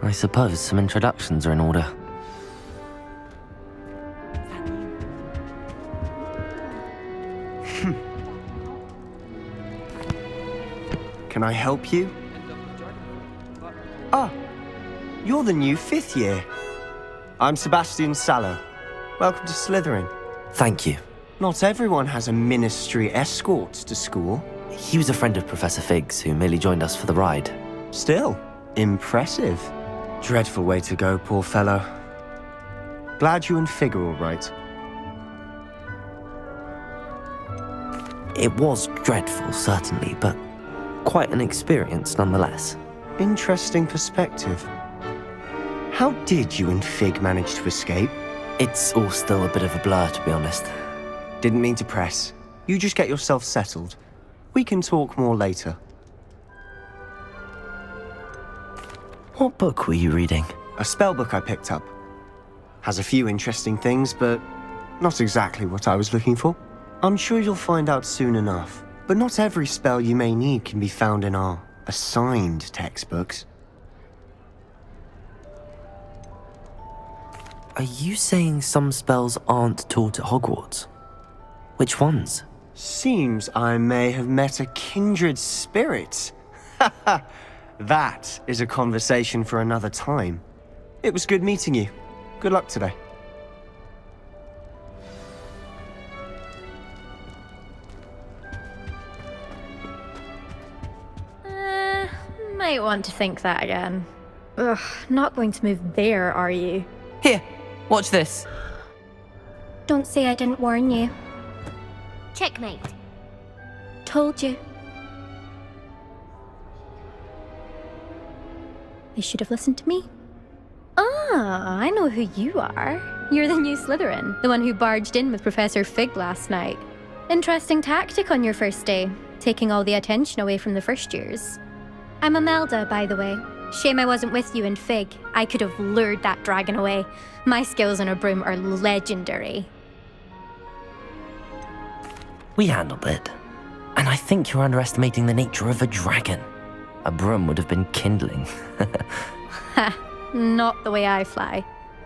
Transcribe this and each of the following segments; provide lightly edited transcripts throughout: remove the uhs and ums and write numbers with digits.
I suppose some introductions are in order. Can I help you? Ah, you're the new 5th year. I'm Sebastian Sallow. Welcome to Slytherin. Thank you. Not everyone has a ministry escort to school. He was a friend of Professor Fig's who merely joined us for the ride. Still, impressive. Dreadful way to go, poor fellow. Glad you and Fig are all right. It was dreadful, certainly, but quite an experience nonetheless. Interesting perspective. How did you and Fig manage to escape? It's all still a bit of a blur, to be honest. Didn't mean to press. You just get yourself settled. We can talk more later. What book were you reading? A spell book I picked up. Has a few interesting things, but not exactly what I was looking for. I'm sure you'll find out soon enough. But not every spell you may need can be found in our assigned textbooks. Are you saying some spells aren't taught at Hogwarts? Which ones? Seems I may have met a kindred spirit. That is a conversation for another time. It was good meeting you. Good luck today. Might want to think that again. Ugh, not going to move there, are you? Here, watch this. Don't say I didn't warn you. Checkmate. Told you. They should have listened to me. Ah, I know who you are. You're the new Slytherin, the one who barged in with Professor Fig last night. Interesting tactic on your first day, taking all the attention away from the first years. I'm Imelda, by the way. Shame I wasn't with you and Fig. I could have lured that dragon away. My skills on a broom are legendary. We handled it. And I think you're underestimating the nature of a dragon. A broom would have been kindling. Ha, not the way I fly.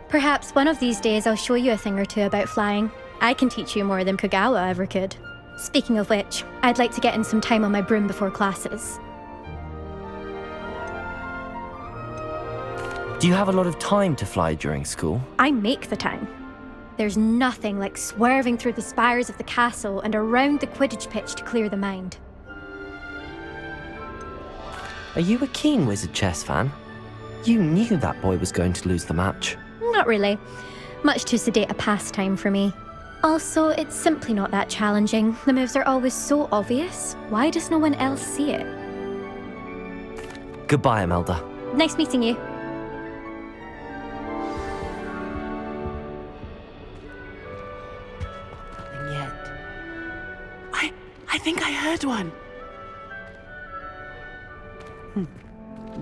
Perhaps one of these days I'll show you a thing or two about flying. I can teach you more than Kogawa ever could. Speaking of which, I'd like to get in some time on my broom before classes. Do you have a lot of time to fly during school? I make the time. There's nothing like swerving through the spires of the castle and around the Quidditch pitch to clear the mind. Are you a keen Wizard chess fan? You knew that boy was going to lose the match. Not really. Much too sedate a pastime for me. Also, it's simply not that challenging. The moves are always so obvious. Why does no one else see it? Goodbye, Imelda. Nice meeting you. Nothing yet. I think I heard one.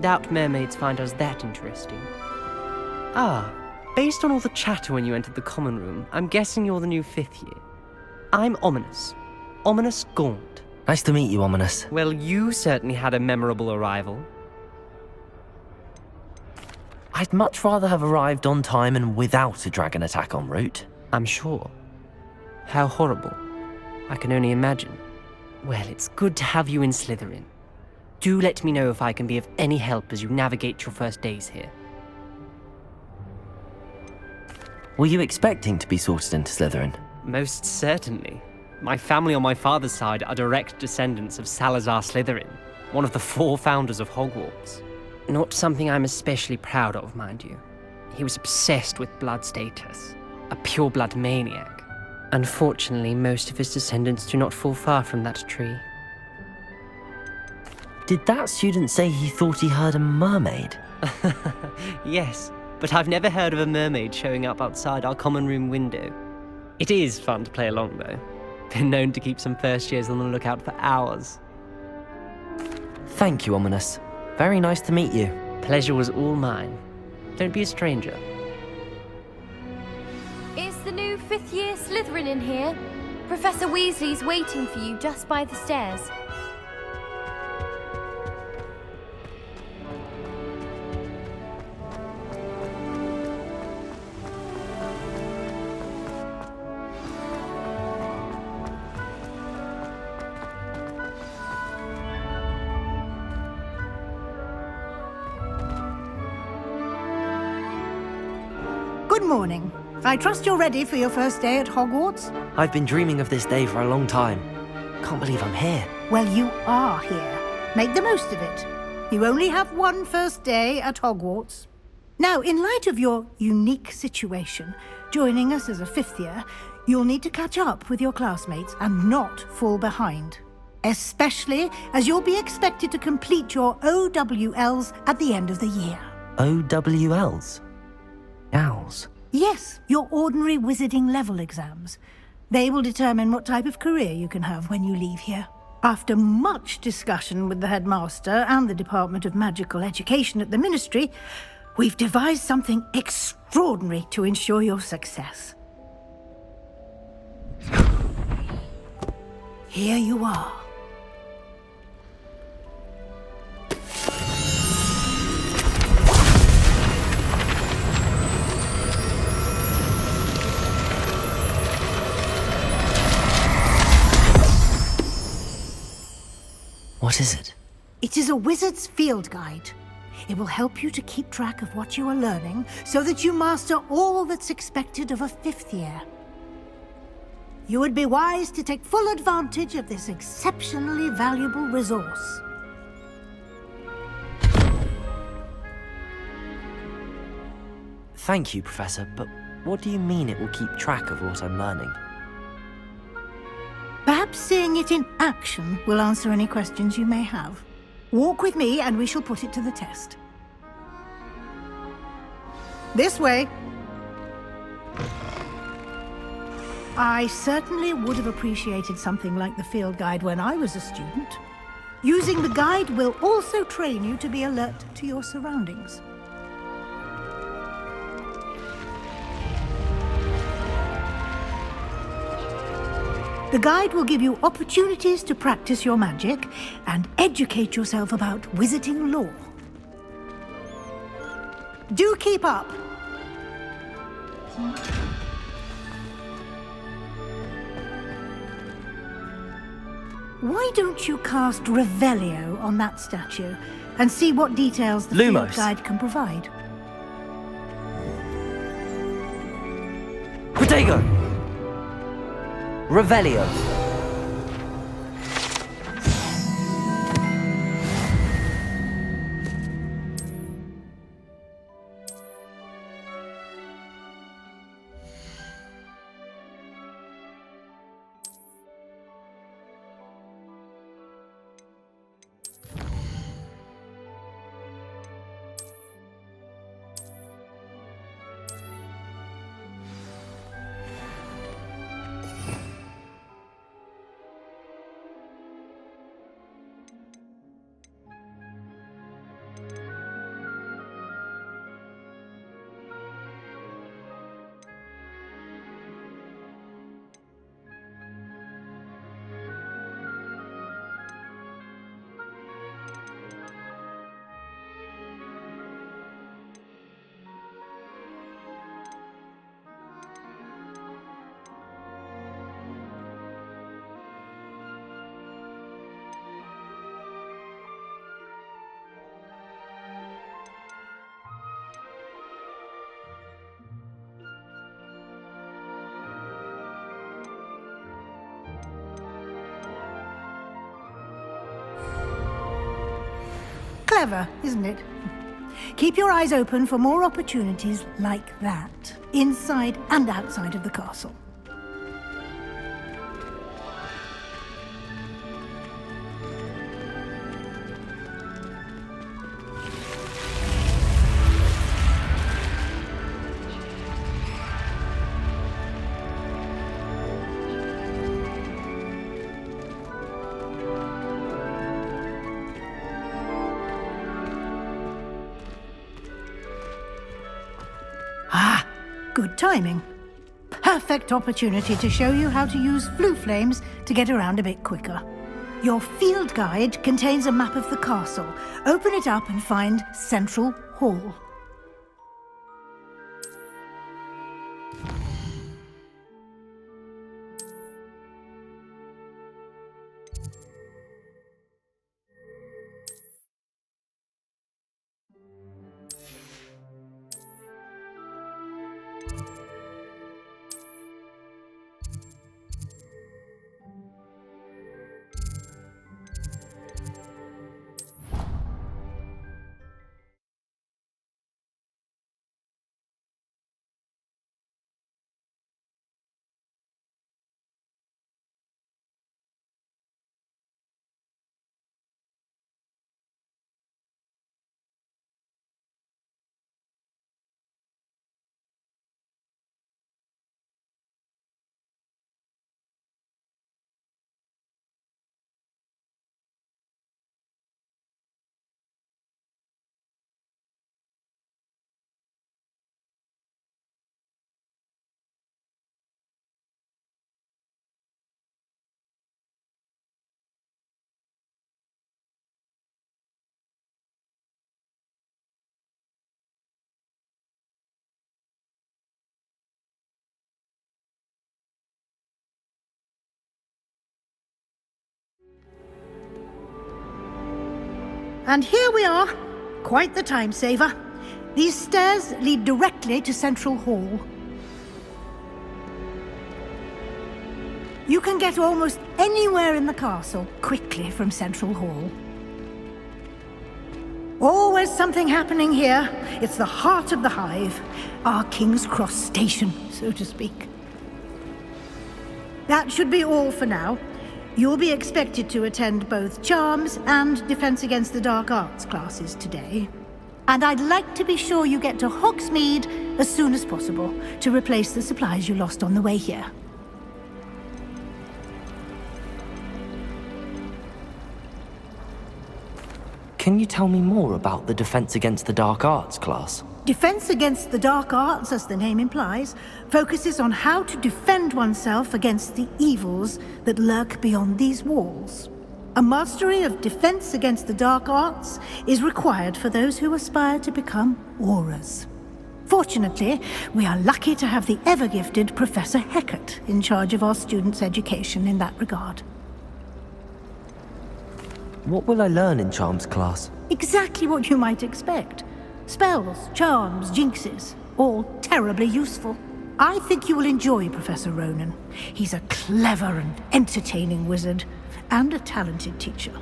Doubt mermaids find us that interesting. Ah, based on all the chatter when you entered the common room, I'm guessing you're the new 5th year. I'm Ominous. Ominous Gaunt. Nice to meet you, Ominous. Well, you certainly had a memorable arrival. I'd much rather have arrived on time and without a dragon attack en route. I'm sure. How horrible. I can only imagine. Well, it's good to have you in Slytherin. Do let me know if I can be of any help as you navigate your first days here. Were you expecting to be sorted into Slytherin? Most certainly. My family on my father's side are direct descendants of Salazar Slytherin, one of the 4 founders of Hogwarts. Not something I'm especially proud of, mind you. He was obsessed with blood status, a pure-blood maniac. Unfortunately, most of his descendants do not fall far from that tree. Did that student say he thought he heard a mermaid? Yes, but I've never heard of a mermaid showing up outside our common room window. It is fun to play along, though. Been known to keep some first years on the lookout for hours. Thank you, Ominous. Very nice to meet you. Pleasure was all mine. Don't be a stranger. Is the new 5th year Slytherin in here? Professor Weasley's waiting for you just by the stairs. Good morning. I trust you're ready for your first day at Hogwarts? I've been dreaming of this day for a long time. Can't believe I'm here. Well, you are here. Make the most of it. You only have one first day at Hogwarts. Now, in light of your unique situation, joining us as a fifth year, you'll need to catch up with your classmates and not fall behind. Especially as you'll be expected to complete your OWLs at the end of the year. OWLs? Owls? Yes, your ordinary wizarding level exams. They will determine what type of career you can have when you leave here. After much discussion with the headmaster and the Department of Magical Education at the Ministry, we've devised something extraordinary to ensure your success. Here you are. What is it? It is a wizard's field guide. It will help you to keep track of what you are learning so that you master all that's expected of a fifth year. You would be wise to take full advantage of this exceptionally valuable resource. Thank you, Professor, but what do you mean it will keep track of what I'm learning? Perhaps seeing it in action will answer any questions you may have. Walk with me and we shall put it to the test. This way. I certainly would have appreciated something like the field guide when I was a student. Using the guide will also train you to be alert to your surroundings. The guide will give you opportunities to practice your magic and educate yourself about wizarding lore. Do keep up! Why don't you cast Revelio on that statue and see what details the field Lumos. guide can provide? Protego! Revelio. Clever, isn't it? Keep your eyes open for more opportunities like that, inside and outside of the castle. Good timing. Perfect opportunity to show you how to use flue flames to get around a bit quicker. Your field guide contains a map of the castle. Open it up and find Central Hall. And here we are. Quite the time saver. These stairs lead directly to Central Hall. You can get almost anywhere in the castle quickly from Central Hall. Always something happening here. It's the heart of the hive. Our King's Cross station, so to speak. That should be all for now. You'll be expected to attend both Charms and Defense Against the Dark Arts classes today. And I'd like to be sure you get to Hogsmeade as soon as possible to replace the supplies you lost on the way here. Can you tell me more about the Defense Against the Dark Arts class? Defense Against the Dark Arts, as the name implies, focuses on how to defend oneself against the evils that lurk beyond these walls. A mastery of Defense Against the Dark Arts is required for those who aspire to become Aurors. Fortunately, we are lucky to have the ever-gifted Professor Hecat in charge of our students' education in that regard. What will I learn in Charms class? Exactly what you might expect. Spells, charms, jinxes, all terribly useful. I think you will enjoy Professor Ronan. He's a clever and entertaining wizard, and a talented teacher.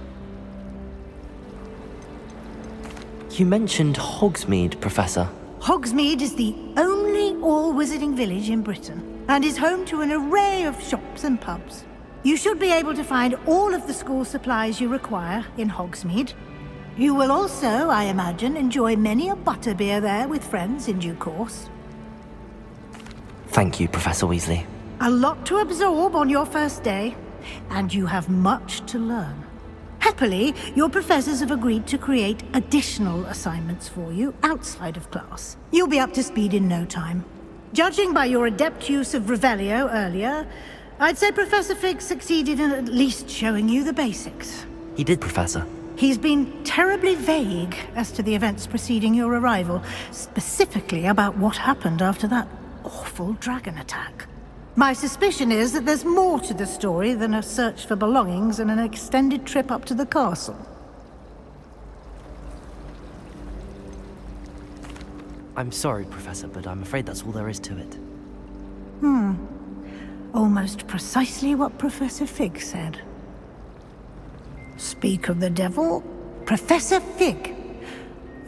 You mentioned Hogsmeade, Professor. Hogsmeade is the only all-wizarding village in Britain, and is home to an array of shops and pubs. You should be able to find all of the school supplies you require in Hogsmeade. You will also, I imagine, enjoy many a butterbeer there with friends in due course. Thank you, Professor Weasley. A lot to absorb on your first day, and you have much to learn. Happily, your professors have agreed to create additional assignments for you outside of class. You'll be up to speed in no time. Judging by your adept use of Revelio earlier, I'd say Professor Fig succeeded in at least showing you the basics. He did, Professor. He's been terribly vague as to the events preceding your arrival, specifically about what happened after that awful dragon attack. My suspicion is that there's more to the story than a search for belongings and an extended trip up to the castle. I'm sorry, Professor, but I'm afraid that's all there is to it. Almost precisely what Professor Fig said. Speak of the devil, Professor Fig.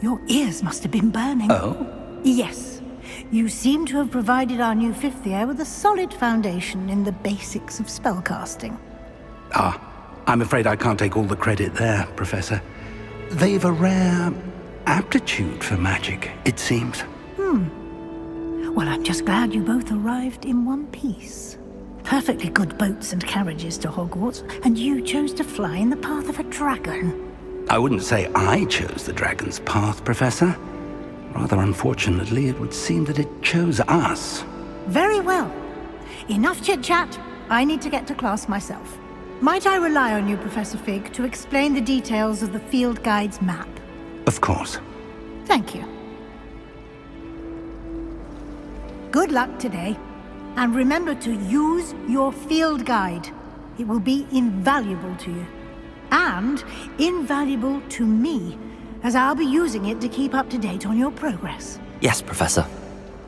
Your ears must have been burning. Oh? Yes. You seem to have provided our new fifth year with a solid foundation in the basics of spellcasting. I'm afraid I can't take all the credit there, Professor. They've a rare aptitude for magic, it seems. Well, I'm just glad you both arrived in one piece. Perfectly good boats and carriages to Hogwarts, and you chose to fly in the path of a dragon. I wouldn't say I chose the dragon's path, Professor. Rather unfortunately, it would seem that it chose us. Very well. Enough chit-chat. I need to get to class myself. Might I rely on you, Professor Fig, to explain the details of the field guide's map? Of course. Thank you. Good luck today. And remember to use your field guide. It will be invaluable to you. And invaluable to me, as I'll be using it to keep up to date on your progress. Yes, Professor.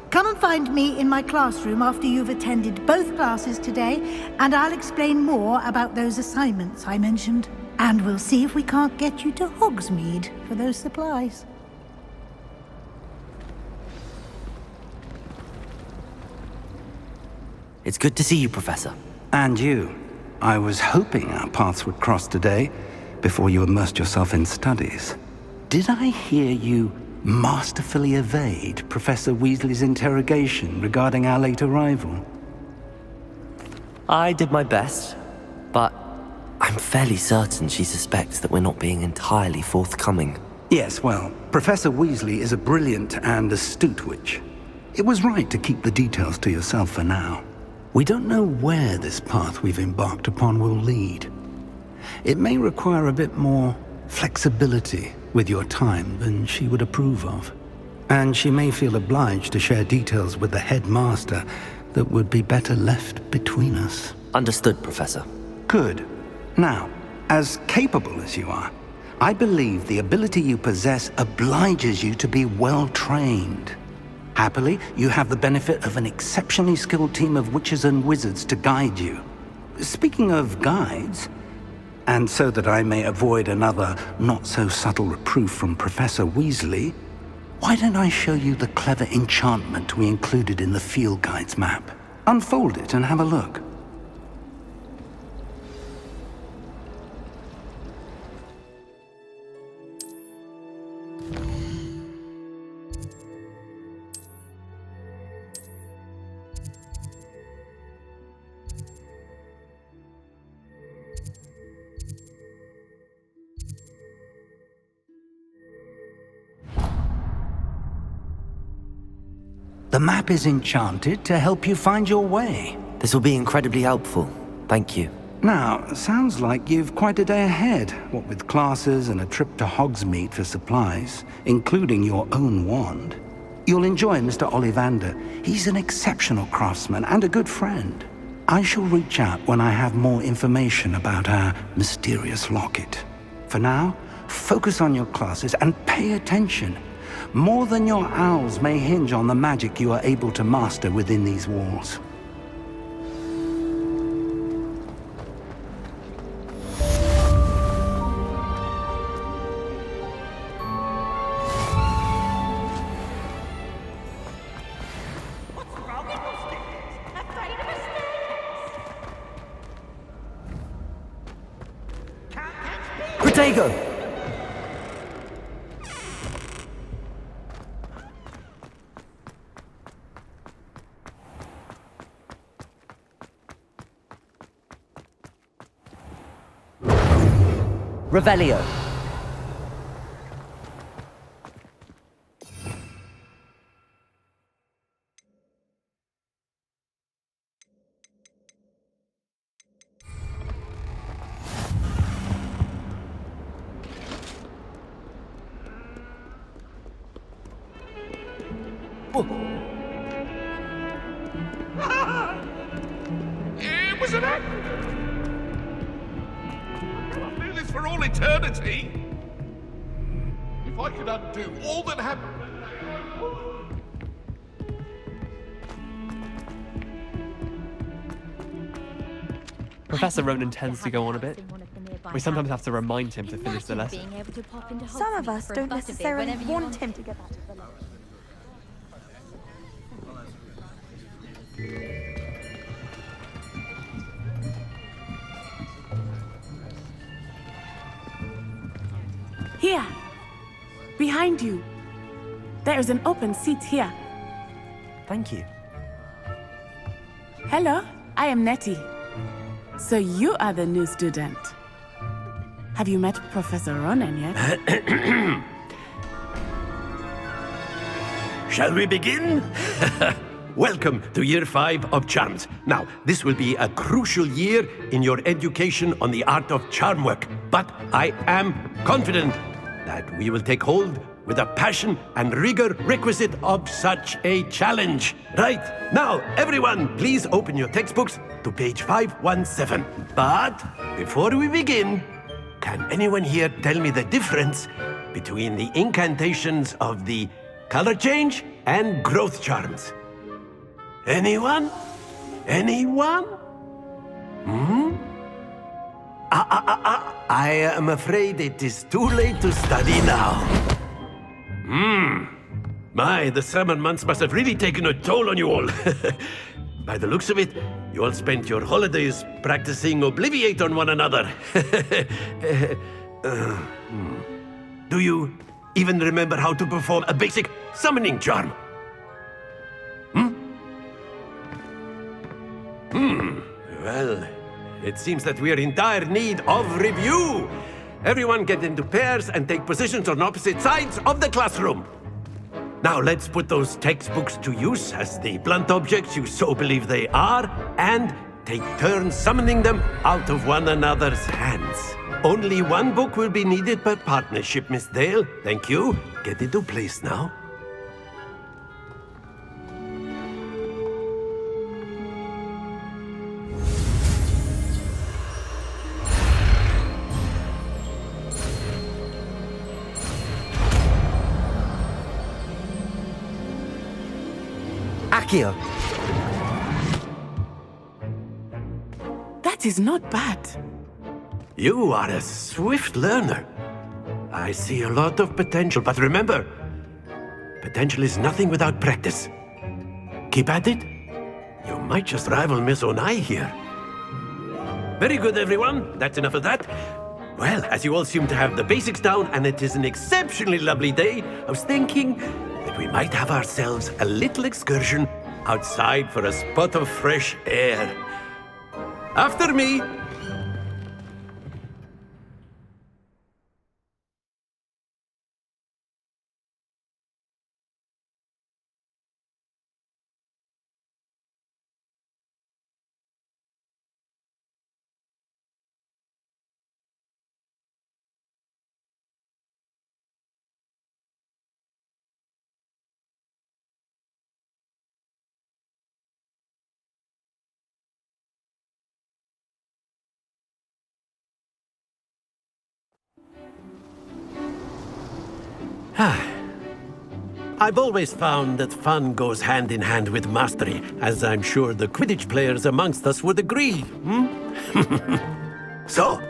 Come and find me in my classroom after you've attended both classes today, and I'll explain more about those assignments I mentioned. And we'll see if we can't get you to Hogsmeade for those supplies. It's good to see you, Professor. And you. I was hoping our paths would cross today, before you immersed yourself in studies. Did I hear you masterfully evade Professor Weasley's interrogation regarding our late arrival? I did my best, but I'm fairly certain she suspects that we're not being entirely forthcoming. Yes, well, Professor Weasley is a brilliant and astute witch. It was right to keep the details to yourself for now. We don't know where this path we've embarked upon will lead. It may require a bit more flexibility with your time than she would approve of. And she may feel obliged to share details with the headmaster that would be better left between us. Understood, Professor. Good. Now, as capable as you are, I believe the ability you possess obliges you to be well-trained. Happily, you have the benefit of an exceptionally skilled team of witches and wizards to guide you. Speaking of guides, and so that I may avoid another not-so-subtle reproof from Professor Weasley, why don't I show you the clever enchantment we included in the field guide's map? Unfold it and have a look. The map is enchanted to help you find your way. This will be incredibly helpful. Thank you. Now, sounds like you've quite a day ahead, what with classes and a trip to Hogsmeade for supplies, including your own wand. You'll enjoy Mr. Ollivander. He's an exceptional craftsman and a good friend. I shall reach out when I have more information about our mysterious locket. For now, focus on your classes and pay attention. More than your owls may hinge on the magic you are able to master within these walls. Protego! Revelio. It was an act. I'll do this for all eternity. If I could undo all that happened. Professor Ronan tends to go on a bit. We sometimes have to remind him to finish the lesson. Some of us don't necessarily want him to get out of the lesson. Here! Behind you! There is an open seat here. Thank you. Hello, I am Nettie. So you are the new student. Have you met Professor Ronan yet? Shall we begin? Welcome to Year 5 of Charms. Now, this will be a crucial year in your education on the art of charm work, but I am confident that we will take hold with the passion and rigor requisite of such a challenge. Right, now, everyone, please open your textbooks to page 517. But before we begin, can anyone here tell me the difference between the incantations of the color change and growth charms? Anyone? Anyone? I am afraid it is too late to study now. My, the summer months must have really taken a toll on you all. By the looks of it, you all spent your holidays practicing Obliviate on one another. Do you even remember how to perform a basic summoning charm? Well, it seems that we are in dire need of review. Everyone get into pairs and take positions on opposite sides of the classroom. Now let's put those textbooks to use as the blunt objects you so believe they are, and take turns summoning them out of one another's hands. Only one book will be needed per partnership, Miss Dale. Thank you. Get into place now. Accio. That is not bad. You are a swift learner. I see a lot of potential, but remember, potential is nothing without practice. Keep at it. You might just rival Miss Onai here. Very good, everyone. That's enough of that. Well, as you all seem to have the basics down, and it is an exceptionally lovely day, I was thinking that we might have ourselves a little excursion outside for a spot of fresh air. After me. I've always found that fun goes hand in hand with mastery, as I'm sure the Quidditch players amongst us would agree. So,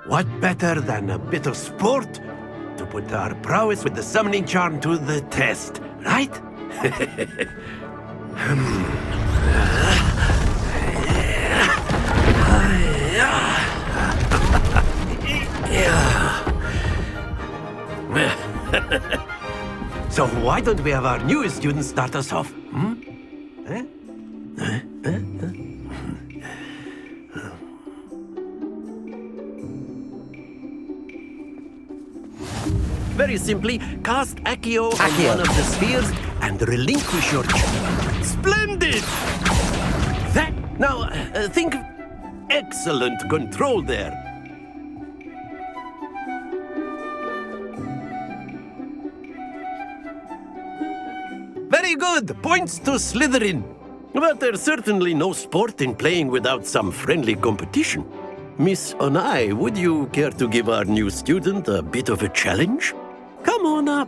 what better than a bit of sport to put our prowess with the summoning charm to the test, right? So why don't we have our newest student start us off? Very simply, cast Accio on one of the spheres and relinquish your Splendid! Now, think excellent control there. Very good! Points to Slytherin. But there's certainly no sport in playing without some friendly competition. Miss Onai, would you care to give our new student a bit of a challenge? Come on up.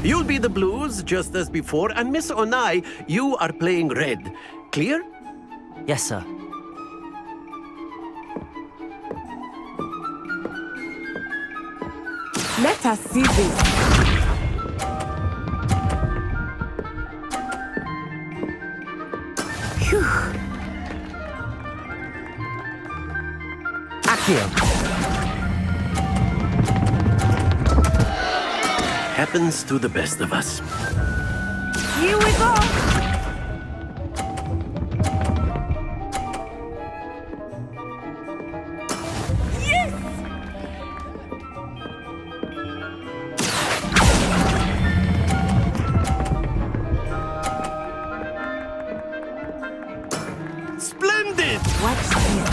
You'll be the blues, just as before, and Miss Onai, you are playing red. Clear? Yes, sir. Let us see this. Phew. Accio. Happens to the best of us. Here we go. Splendid! Watch this.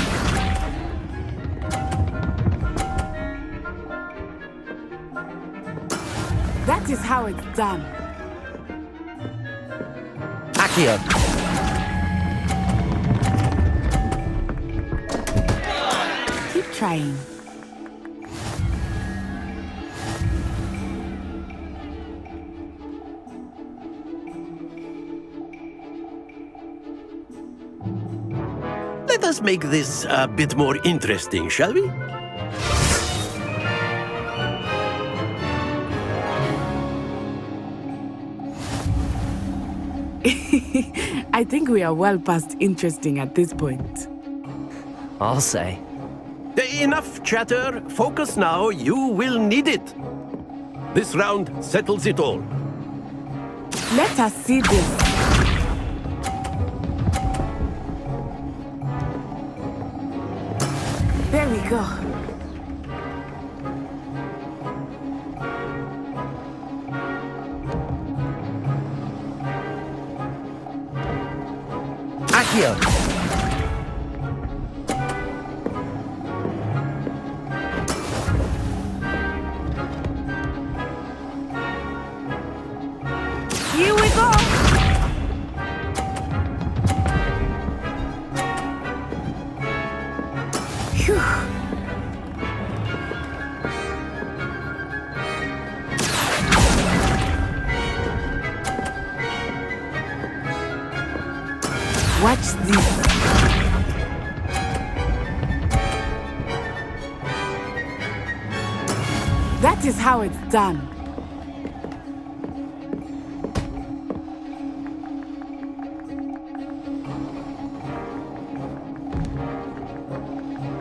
That is how it's done. Accio. Keep trying. Let us make this a bit more interesting, shall we? I think we are well past interesting at this point. I'll say. Enough chatter. Focus now. You will need it. This round settles it all. Let us see this. There we go. Accio. Here we go. Phew. Watch this. That is how it's done.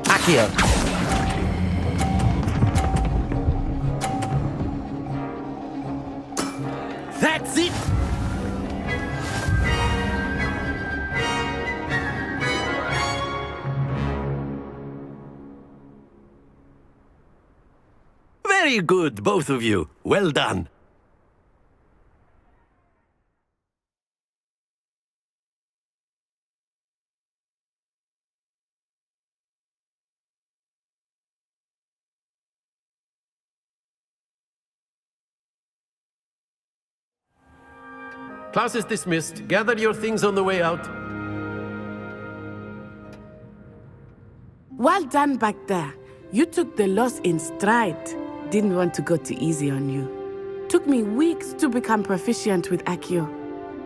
Accio! That's it! Very good, both of you. Well done. Class is dismissed. Gather your things on the way out. Well done back there. You took the loss in stride. Didn't want to go too easy on you. Took me weeks to become proficient with Accio.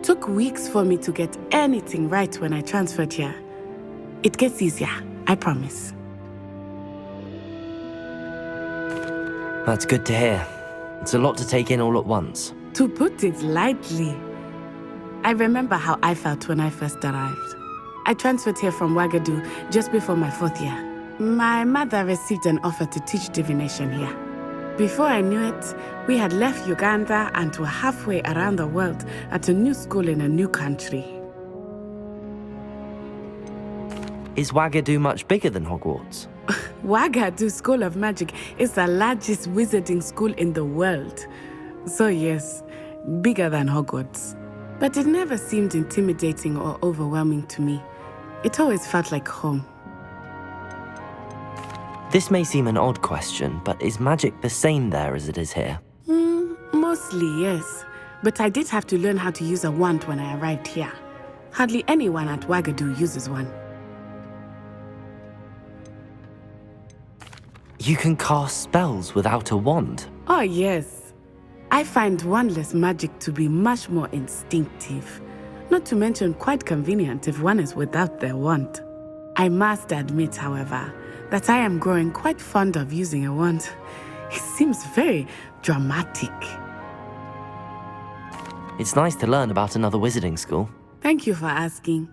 Took weeks for me to get anything right when I transferred here. It gets easier, I promise. That's good to hear. It's a lot to take in all at once. To put it lightly, I remember how I felt when I first arrived. I transferred here from Wagadu just before my 4th year. My mother received an offer to teach divination here. Before I knew it, we had left Uganda and were halfway around the world at a new school in a new country. Is Wagadu much bigger than Hogwarts? Wagadu School of Magic is the largest wizarding school in the world. So yes, bigger than Hogwarts. But it never seemed intimidating or overwhelming to me. It always felt like home. This may seem an odd question, but is magic the same there as it is here? Mostly, yes. But I did have to learn how to use a wand when I arrived here. Hardly anyone at Wagadu uses one. You can cast spells without a wand? Oh, yes. I find wandless magic to be much more instinctive. Not to mention quite convenient if one is without their wand. I must admit, however, that I am growing quite fond of using a wand. It seems very dramatic. It's nice to learn about another wizarding school. Thank you for asking.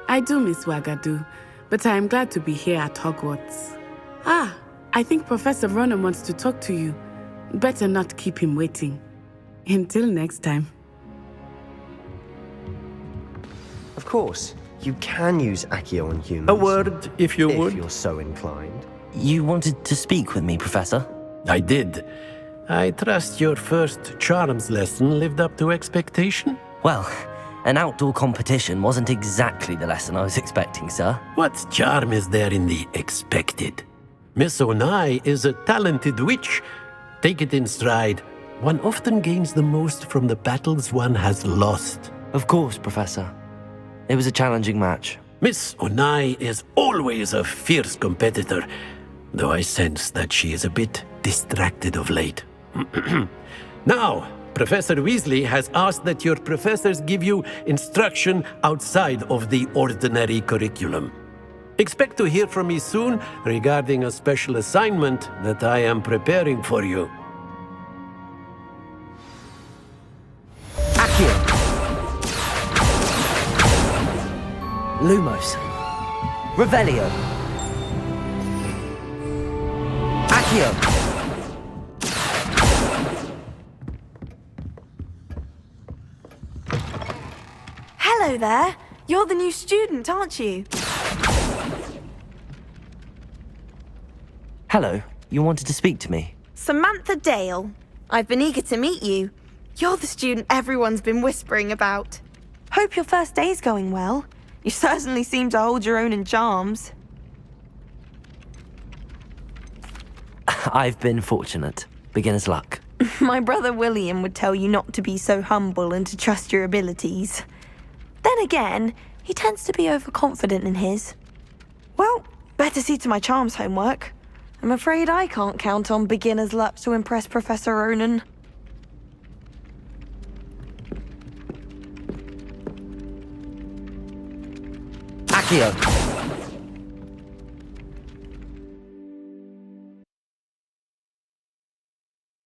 I do miss Wagadu, but I am glad to be here at Hogwarts. Ah, I think Professor Ronan wants to talk to you. Better not keep him waiting. Until next time. Of course, you can use Accio on humans. A word, if you would. If you're so inclined. You wanted to speak with me, Professor? I did. I trust your first charms lesson lived up to expectation? Well, an outdoor competition wasn't exactly the lesson I was expecting, sir. What charm is there in the expected? Miss Onai is a talented witch. Take it in stride. One often gains the most from the battles one has lost. Of course, Professor. It was a challenging match. Miss Onai is always a fierce competitor, though I sense that she is a bit distracted of late. Now, Professor Weasley has asked that your professors give you instruction outside of the ordinary curriculum. Expect to hear from me soon regarding a special assignment that I am preparing for you. Accio! Lumos. Revelio. Accio! Hello there. You're the new student, aren't you? Hello. You wanted to speak to me? Samantha Dale. I've been eager to meet you. You're the student everyone's been whispering about. Hope your first day's going well. You certainly seem to hold your own in charms. I've been fortunate. Beginner's luck. My brother William would tell you not to be so humble and to trust your abilities. Then again, he tends to be overconfident in his. Well, better see to my charms homework. I'm afraid I can't count on beginner's luck to impress Professor Ronan. Accio.